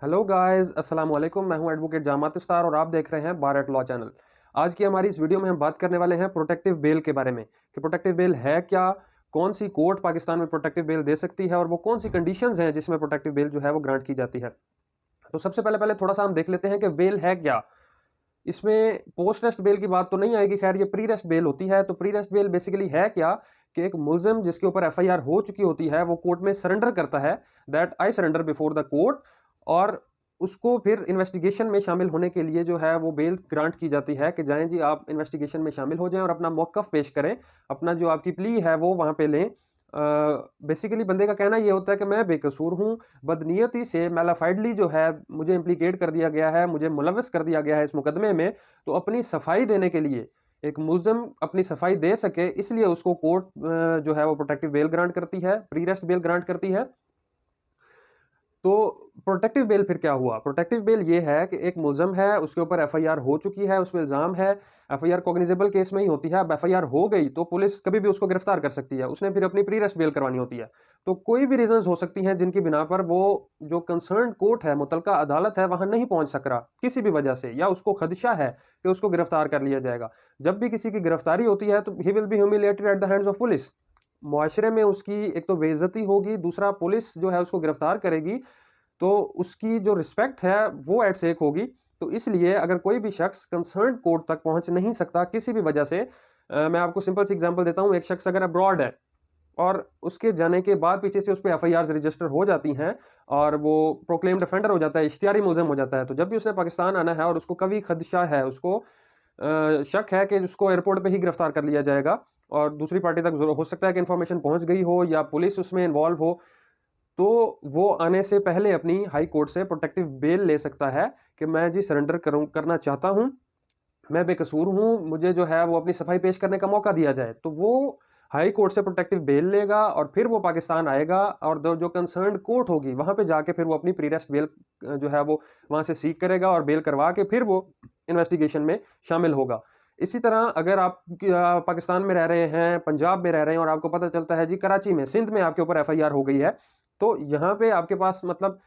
Hello guys, अस्सलाम वालेकुम। मैं हूं एडवोकेट जामात इफ्तार और आप देख रहे हैं बार एट लॉ चैनल। आज की हमारी इस वीडियो में हम बात करने वाले हैं प्रोटेक्टिव बेल के बारे में कि प्रोटेक्टिव बेल है क्या, कौन सी कोर्ट पाकिस्तान में प्रोटेक्टिव बेल दे सकती है और वो कौन सी कंडीशंस हैं जिसमें प्रोटेक्टिव बेल जो है वो ग्रांट की जाती है। तो सबसे पहले पहले थोड़ा सा हम देख लेते हैं कि बेल है क्या। इसमें पोस्ट रेस्ट बेल की बात तो नहीं आएगी, खैर ये प्री रेस्ट बेल होती है। तो प्री रेस्ट बेल बेसिकली है क्या कि एक मुलजिम जिसके ऊपर एफआईआर हो चुकी होती है वो कोर्ट में सरेंडर करता है, that I surrender before the court, और उसको फिर इन्वेस्टिगेशन में शामिल होने के लिए जो है वो बेल ग्रांट की जाती है कि जाएं जी आप इन्वेस्टिगेशन में शामिल हो जाएं और अपना मौकफ पेश करें, अपना जो आपकी प्ली है वो वहां पे लें। बेसिकली बंदे का कहना ये होता है कि मैं बेकसूर हूं, बदनीयती से मैलाफाइडली जो है मुझे इम्प्लीकेट कर दिया गया है, मुझे मुलविस कर दिया गया है इस मुकदमे में। तो अपनी सफाई देने के लिए, एक मुलजिम अपनी सफाई दे सके, इसलिए उसको कोर्ट जो है वो प्रोटेक्टिव बेल ग्रांट करती है, प्री रेस्ट बेल ग्रांट करती है। तो प्रोटेक्टिव बेल फिर क्या हुआ? प्रोटेक्टिव बेल ये है कि एक मुलजम है, उसके ऊपर एफआईआर हो चुकी है, उस पर इल्जाम है, एफआईआर कॉग्निजेबल केस में ही होती है। अब एफआईआर हो गई तो पुलिस कभी भी उसको गिरफ्तार कर सकती है, उसने फिर अपनी प्री रेस्ट बेल करवानी होती है। तो कोई भी रीजंस हो सकती हैं जिनकी बिना पर वो जो कंसर्न कोर्ट है, मुतलका अदालत है, वहां नहीं पहुंच सक रहा किसी भी वजह से, या उसको खदशा है कि उसको गिरफ्तार कर लिया जाएगा। जब भी किसी की गिरफ्तारी होती है तो he will be humiliated at the hands of police. मुआशरे में उसकी एक तो बेइज्जती होगी, दूसरा पुलिस जो है उसको गिरफ्तार करेगी तो उसकी जो रिस्पेक्ट है वो एट सेक होगी। तो इसलिए अगर कोई भी शख्स कंसर्न कोर्ट तक पहुंच नहीं सकता किसी भी वजह से, मैं आपको सिंपल सी एग्जांपल देता हूं। एक शख्स अगर अब्रॉड है और उसके जाने के बाद पीछे से उस पर एफआईआर रजिस्टर हो जाती हैं और वो प्रोक्लेम्ड ऑफेंडर हो जाता है, इश्तियारी मुलजिम हो जाता है, तो जब भी उसने पाकिस्तान आना है और उसको कभी खदशा है, उसको शक है कि उसको एयरपोर्ट पे ही गिरफ्तार कर लिया जाएगा और दूसरी पार्टी तक हो सकता है कि इंफॉर्मेशन पहुंच गई हो या पुलिस उसमें इन्वॉल्व हो, तो वो आने से पहले अपनी हाई कोर्ट से प्रोटेक्टिव बेल ले सकता है कि मैं जी सरेंडर करना चाहता हूं, मैं बेकसूर हूं, मुझे जो है वो अपनी सफाई पेश करने का मौका दिया जाए। तो वो हाई कोर्ट से प्रोटेक्टिव बेल लेगा और फिर वो पाकिस्तान आएगा और जो कंसर्न कोर्ट होगी वहां पे जाके फिर वो अपनी प्री रेस्ट बेल जो है वो वहां से सीख करेगा और बेल करवा के फिर वो इन्वेस्टिगेशन में शामिल होगा। इसी तरह अगर आप पाकिस्तान में रह रहे हैं, पंजाब में रह रहे हैं और आपको पता चलता है जी कराची में, सिंध में आपके ऊपर एफआईआर हो गई है, तो यहाँ पे आपके पास मतलब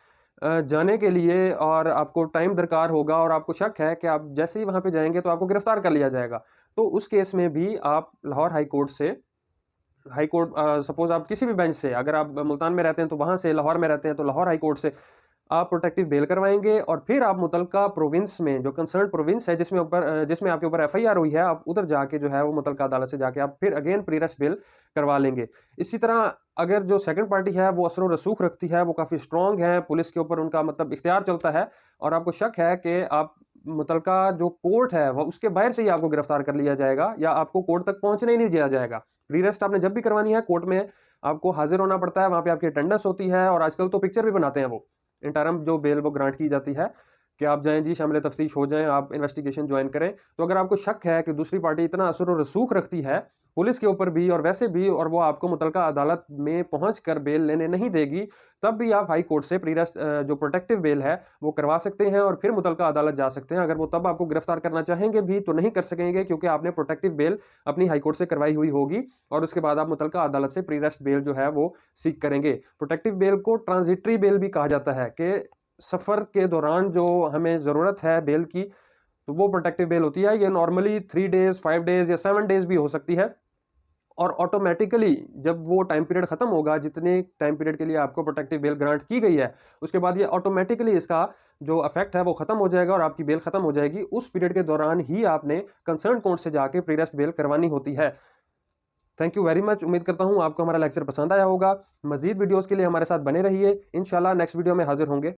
जाने के लिए और आपको टाइम दरकार होगा और आपको शक है कि आप जैसे ही वहां पे जाएंगे तो आपको गिरफ्तार कर लिया जाएगा। तो उस केस में भी आप लाहौर हाई कोर्ट से, हाई कोर्ट सपोज आप किसी भी बेंच से, अगर आप मुल्तान में रहते हैं तो वहां से, लाहौर में रहते हैं तो लाहौर हाई कोर्ट से आप प्रोटेक्टिव बेल करवाएंगे और फिर आप मुतलका प्रोविंस में, जो कंसर्न प्रोविंस है जिसमें आपके ऊपर एफआईआर हुई है, आप उधर जाके जो है वो मुतलका अदालत से जाके आप फिर अगेन प्री रेस्ट बेल करवा लेंगे। इसी तरह अगर जो सेकंड पार्टी है वो असर रसूख रखती है, वो काफ़ी स्ट्रॉन्ग है, पुलिस के ऊपर उनका मतलब इख्तियार चलता है और आपको शक है कि आप मुतलका जो कोर्ट है वह उसके बाहर से ही आपको गिरफ्तार कर लिया जाएगा या आपको कोर्ट तक पहुंचने ही नहीं दिया जाएगा। प्री रेस्ट आपने जब भी करवानी है कोर्ट में आपको हाजिर होना पड़ता है, वहां पे आपकी अटेंडेंस होती है और आजकल तो पिक्चर भी बनाते हैं वो इंटरम जो बेल वो ग्रांट की जाती है कि आप जाएं जी, शामिल तफ्तीश हो जाएं, आप इन्वेस्टिगेशन ज्वाइन करें। तो अगर आपको शक है कि दूसरी पार्टी इतना असर और रसूख रखती है पुलिस के ऊपर भी और वैसे भी, और वो आपको मुतलका अदालत में पहुंच कर बेल लेने नहीं देगी, तब भी आप हाई कोर्ट से प्री रेस्ट जो प्रोटेक्टिव बेल है वो करवा सकते हैं और फिर मुतलका अदालत जा सकते हैं। अगर वो तब आपको गिरफ्तार करना चाहेंगे भी तो नहीं कर सकेंगे क्योंकि आपने प्रोटेक्टिव बेल अपनी हाई कोर्ट से करवाई हुई होगी और उसके बाद आप मुतलका अदालत से प्री रेस्ट बेल जो है वो सीख करेंगे। प्रोटेक्टिव बेल को ट्रांजिटरी बेल भी कहा जाता है कि सफ़र के दौरान जो हमें ज़रूरत है बेल की, तो वो प्रोटेक्टिव बेल होती है। ये नॉर्मली 3 डेज, 5 डेज या 7 डेज भी हो सकती है और ऑटोमेटिकली जब वो टाइम पीरियड खत्म होगा, जितने टाइम पीरियड के लिए आपको प्रोटेक्टिव बेल ग्रांट की गई है, उसके बाद ये ऑटोमेटिकली इसका जो इफेक्ट है वो खत्म हो जाएगा और आपकी बेल खत्म हो जाएगी। उस पीरियड के दौरान ही आपने कंसर्न कोर्ट से जाके प्री रेस्ट बेल करवानी होती है। Thank you very much. उम्मीद करता हूँ आपको हमारा लेक्चर पसंद आया होगा। मजीद वीडियोस के लिए हमारे साथ बने रहिए। इंशाल्लाह नेक्स्ट वीडियो में हाजिर होंगे।